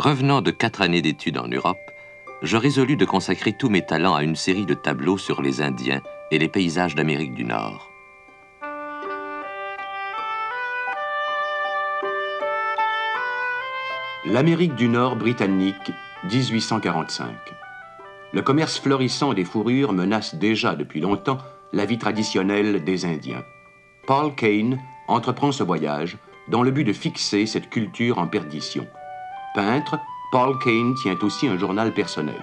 Revenant de 4 années d'études en Europe, je résolus de consacrer tous mes talents à une série de tableaux sur les Indiens et les paysages d'Amérique du Nord. L'Amérique du Nord britannique, 1845. Le commerce florissant des fourrures menace déjà depuis longtemps la vie traditionnelle des Indiens. Paul Kane entreprend ce voyage dans le but de fixer cette culture en perdition. Peintre, Paul Kane tient aussi un journal personnel.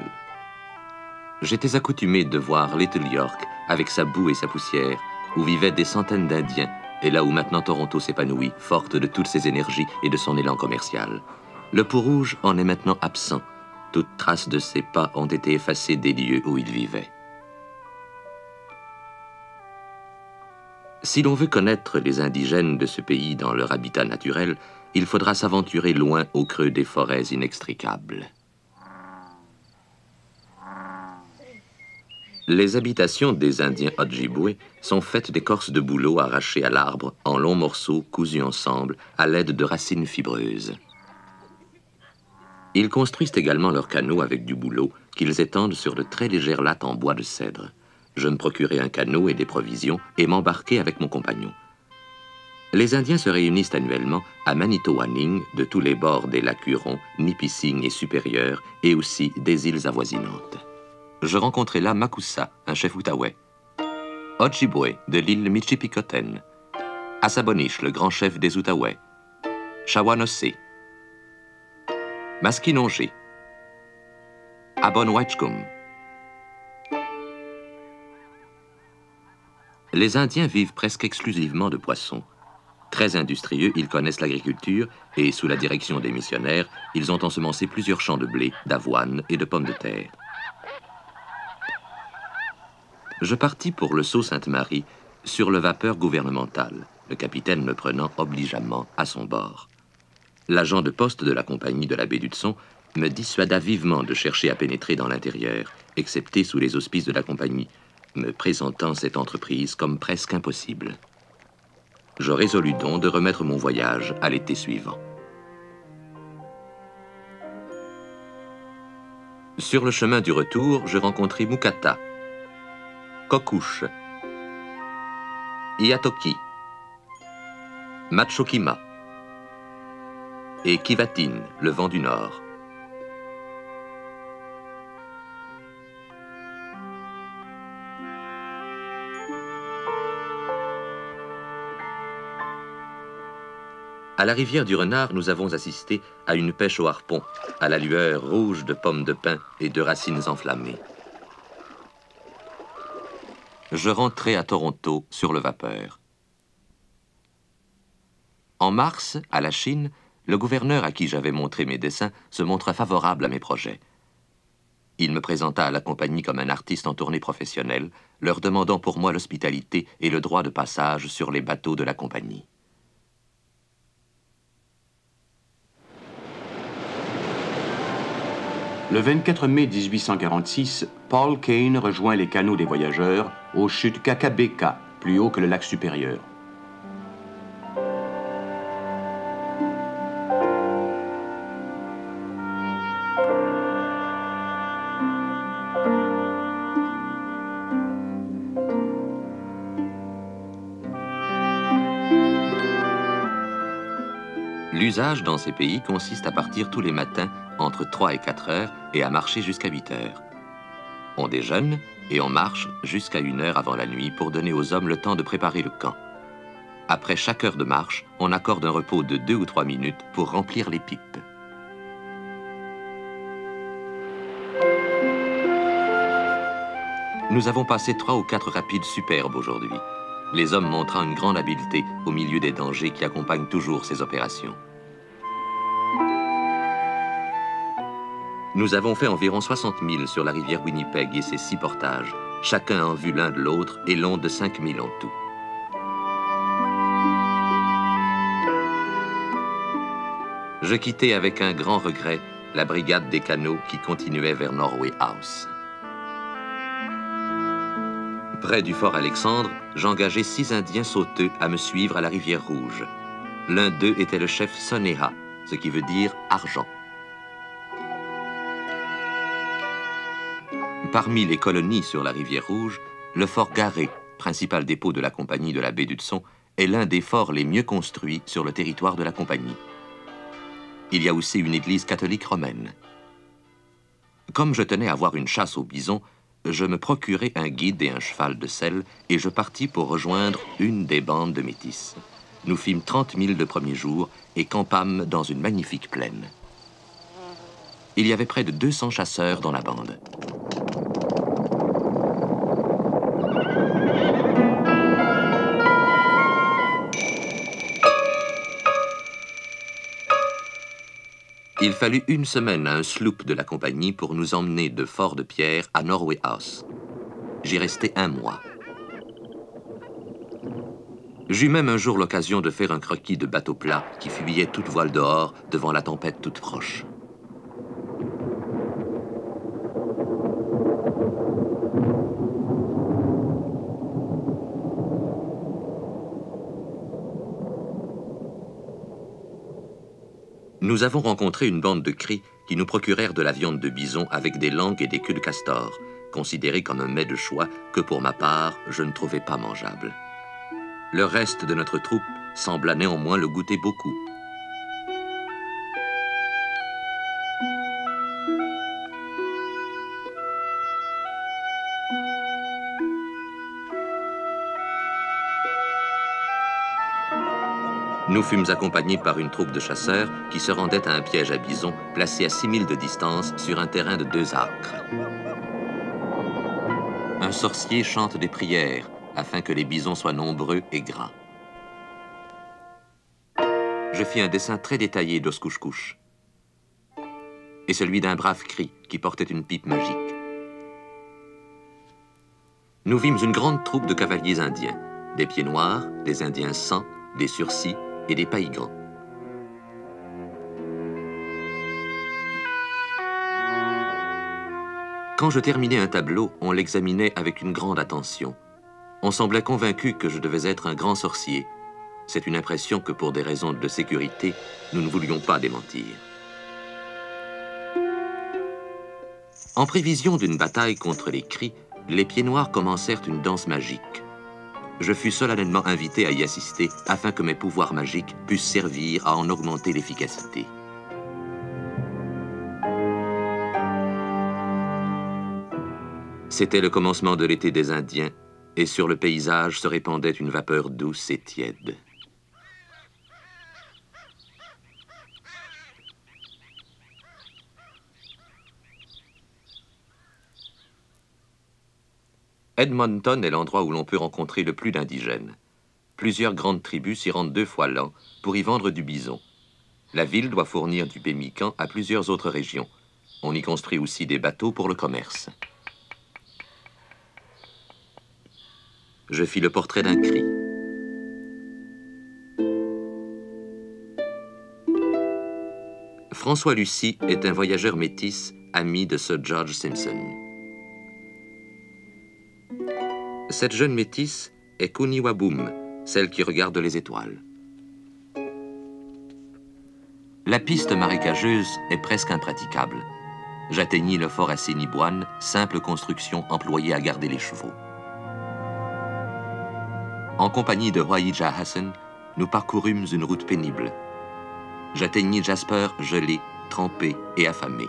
J'étais accoutumé de voir Little York avec sa boue et sa poussière, où vivaient des centaines d'Indiens, et là où maintenant Toronto s'épanouit, forte de toutes ses énergies et de son élan commercial. Le Peau-Rouge en est maintenant absent. Toutes traces de ses pas ont été effacées des lieux où il vivait. Si l'on veut connaître les indigènes de ce pays dans leur habitat naturel, il faudra s'aventurer loin au creux des forêts inextricables. Les habitations des Indiens Ojibwe sont faites d'écorce de bouleau arrachées à l'arbre en longs morceaux cousus ensemble à l'aide de racines fibreuses. Ils construisent également leurs canots avec du bouleau qu'ils étendent sur de très légères lattes en bois de cèdre. Je me procurai un canot et des provisions et m'embarquai avec mon compagnon. Les Indiens se réunissent annuellement à Manitowaning de tous les bords des lacs Huron, Nipissing et Supérieur et aussi des îles avoisinantes. Je rencontrai là Makusa, un chef Outaouais, Ojibwe de l'île Michipicoten, Assabonish, le grand chef des Outaouais, Shawanose, Maskinongé, Abonwatchkum. Les Indiens vivent presque exclusivement de poissons. Très industrieux, ils connaissent l'agriculture et, sous la direction des missionnaires, ils ont ensemencé plusieurs champs de blé, d'avoine et de pommes de terre. Je partis pour le Sault-Sainte-Marie sur le vapeur gouvernemental, le capitaine me prenant obligeamment à son bord. L'agent de poste de la compagnie de la baie d'Hudson me dissuada vivement de chercher à pénétrer dans l'intérieur, excepté sous les auspices de la compagnie, me présentant cette entreprise comme presque impossible. Je résolus donc de remettre mon voyage à l'été suivant. Sur le chemin du retour, je rencontrai Mukata, Kokouche, Iatoki, Machokima et Kivatine, le vent du Nord. À la rivière du Renard, nous avons assisté à une pêche au harpon, à la lueur rouge de pommes de pin et de racines enflammées. Je rentrai à Toronto sur le vapeur. En mars, à la Chine, le gouverneur à qui j'avais montré mes dessins se montra favorable à mes projets. Il me présenta à la compagnie comme un artiste en tournée professionnelle, leur demandant pour moi l'hospitalité et le droit de passage sur les bateaux de la compagnie. Le 24 mai 1846, Paul Kane rejoint les canots des voyageurs aux chutes Kakabeka, plus haut que le lac Supérieur. L'usage dans ces pays consiste à partir tous les matins entre 3 et 4 heures et à marcher jusqu'à 8 heures. On déjeune et on marche jusqu'à 1 heure avant la nuit pour donner aux hommes le temps de préparer le camp. Après chaque heure de marche, on accorde un repos de 2 ou 3 minutes pour remplir les pipes. Nous avons passé 3 ou 4 rapides superbes aujourd'hui, les hommes montrant une grande habileté au milieu des dangers qui accompagnent toujours ces opérations. Nous avons fait environ 60 milles sur la rivière Winnipeg et ses 6 portages, chacun en vue l'un de l'autre et long de 5 milles en tout. Je quittai avec un grand regret la brigade des canots qui continuait vers Norway House. Près du fort Alexandre, j'engageai 6 Indiens sauteux à me suivre à la rivière Rouge. L'un d'eux était le chef Soneha, ce qui veut dire argent. Parmi les colonies sur la rivière Rouge, le fort Garé, principal dépôt de la compagnie de la baie d'Hudson, est l'un des forts les mieux construits sur le territoire de la compagnie. Il y a aussi une église catholique romaine. Comme je tenais à voir une chasse au bison, je me procurai un guide et un cheval de selle et je partis pour rejoindre une des bandes de métis. Nous fîmes 30 milles le premier jour et campâmes dans une magnifique plaine. Il y avait près de 200 chasseurs dans la bande. Il fallut une semaine à un sloop de la compagnie pour nous emmener de Fort-de-Pierre à Norway House. J'y restai 1 mois. J'eus même un jour l'occasion de faire un croquis de bateau plat qui fuyait toute voile dehors devant la tempête toute proche. Nous avons rencontré une bande de cris qui nous procurèrent de la viande de bison avec des langues et des queues de castor, considérés comme un mets de choix que pour ma part, je ne trouvais pas mangeable. Le reste de notre troupe sembla néanmoins le goûter beaucoup. Nous fûmes accompagnés par une troupe de chasseurs qui se rendaient à un piège à bison placé à 6 milles de distance sur un terrain de 2 acres. Un sorcier chante des prières afin que les bisons soient nombreux et gras. Je fis un dessin très détaillé d'Oscouche-couche et celui d'un brave cri qui portait une pipe magique. Nous vîmes une grande troupe de cavaliers indiens, des pieds noirs, des indiens sans, des sursis et des païgans. Quand je terminais un tableau, on l'examinait avec une grande attention. On semblait convaincu que je devais être un grand sorcier. C'est une impression que, pour des raisons de sécurité, nous ne voulions pas démentir. En prévision d'une bataille contre les cris, les pieds noirs commencèrent une danse magique. Je fus solennellement invité à y assister afin que mes pouvoirs magiques puissent servir à en augmenter l'efficacité. C'était le commencement de l'été des Indiens et sur le paysage se répandait une vapeur douce et tiède. Edmonton est l'endroit où l'on peut rencontrer le plus d'indigènes. Plusieurs grandes tribus s'y rendent 2 fois l'an pour y vendre du bison. La ville doit fournir du pemmican à plusieurs autres régions. On y construit aussi des bateaux pour le commerce. Je fis le portrait d'un cri. François Lucie est un voyageur métis, ami de Sir George Simpson. Cette jeune métisse est Kuniwaboom, celle qui regarde les étoiles. La piste marécageuse est presque impraticable. J'atteignis le fort Assiniboine, simple construction employée à garder les chevaux. En compagnie de Wahija Hassan, nous parcourûmes une route pénible. J'atteignis Jasper gelé, trempé et affamé.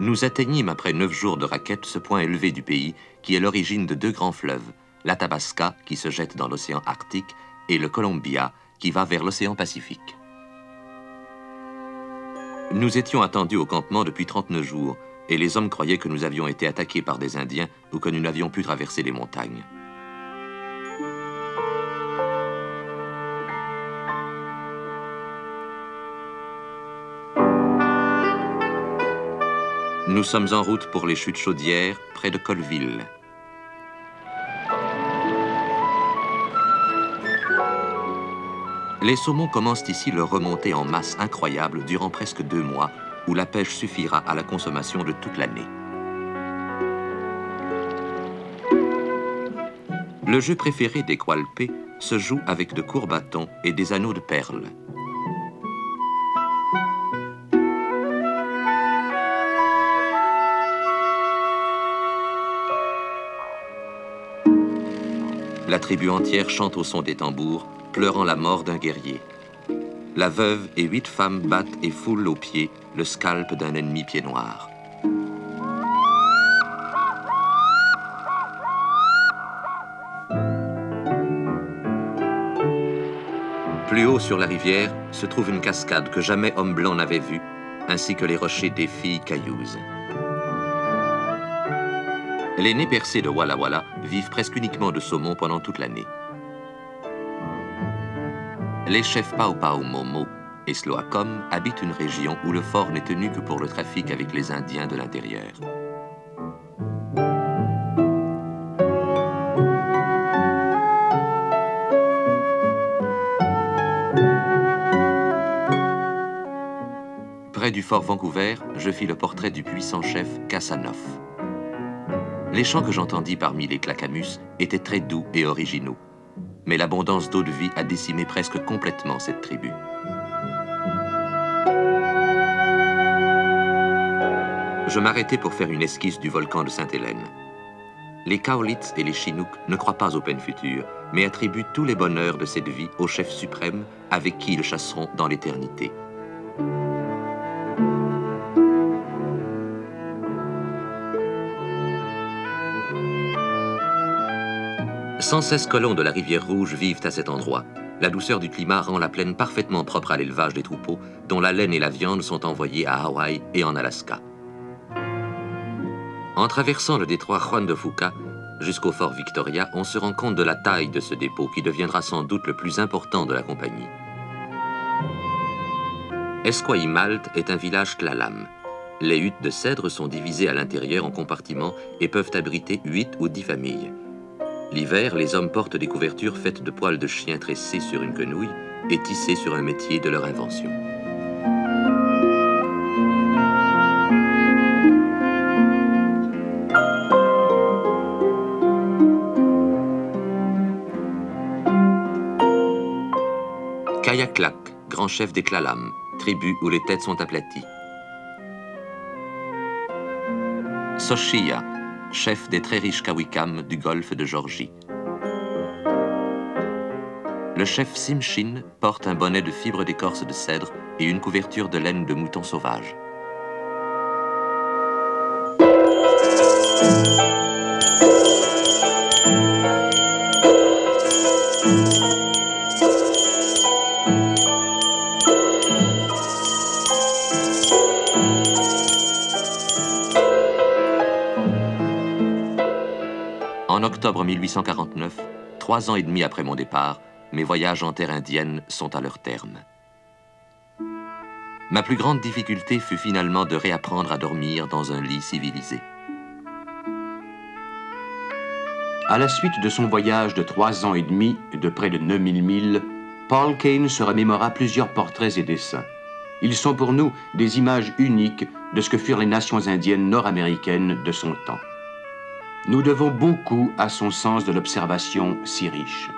Nous atteignîmes après 9 jours de raquette ce point élevé du pays qui est l'origine de 2 grands fleuves, l'Athabasca qui se jette dans l'océan Arctique et le Columbia qui va vers l'océan Pacifique. Nous étions attendus au campement depuis 39 jours et les hommes croyaient que nous avions été attaqués par des Indiens ou que nous n'avions pu traverser les montagnes. Nous sommes en route pour les chutes Chaudière, près de Colville. Les saumons commencent ici leur remontée en masse incroyable durant presque 2 mois, où la pêche suffira à la consommation de toute l'année. Le jeu préféré des Qualpés se joue avec de courts bâtons et des anneaux de perles. La tribu entière chante au son des tambours, pleurant la mort d'un guerrier. La veuve et 8 femmes battent et foulent aux pieds le scalp d'un ennemi pied noir. Plus haut sur la rivière se trouve une cascade que jamais homme blanc n'avait vue, ainsi que les rochers des filles Cayuse. Les nez percés de Walla Walla vivent presque uniquement de saumon pendant toute l'année. Les chefs Pau Pau Momo et Sloacom habitent une région où le fort n'est tenu que pour le trafic avec les Indiens de l'intérieur. Près du fort Vancouver, je fis le portrait du puissant chef Cassanoff. Les chants que j'entendis parmi les Clackamus étaient très doux et originaux, mais l'abondance d'eau de vie a décimé presque complètement cette tribu. Je m'arrêtai pour faire une esquisse du volcan de Sainte-Hélène. Les Cowlitz et les Chinooks ne croient pas aux peines futures, mais attribuent tous les bonheurs de cette vie au chef suprême avec qui ils chasseront dans l'éternité. 116 colons de la rivière Rouge vivent à cet endroit. La douceur du climat rend la plaine parfaitement propre à l'élevage des troupeaux, dont la laine et la viande sont envoyées à Hawaï et en Alaska. En traversant le détroit Juan de Fuca jusqu'au fort Victoria, on se rend compte de la taille de ce dépôt qui deviendra sans doute le plus important de la compagnie. Esquimalt est un village Tlalam. Les huttes de cèdre sont divisées à l'intérieur en compartiments et peuvent abriter 8 ou 10 familles. L'hiver, les hommes portent des couvertures faites de poils de chien tressés sur une quenouille et tissées sur un métier de leur invention. Kayaklak, grand chef des Tlalam, tribu où les têtes sont aplaties. Soshia, chef des très riches Kawikam du golfe de Georgie. Le chef Simshin porte un bonnet de fibres d'écorce de cèdre et une couverture de laine de mouton sauvage. En octobre 1849, 3 ans et demi après mon départ, mes voyages en terre indienne sont à leur terme. Ma plus grande difficulté fut finalement de réapprendre à dormir dans un lit civilisé. À la suite de son voyage de 3 ans et demi, de près de 9000 milles, Paul Kane se remémora plusieurs portraits et dessins. Ils sont pour nous des images uniques de ce que furent les nations indiennes nord-américaines de son temps. Nous devons beaucoup à son sens de l'observation si riche.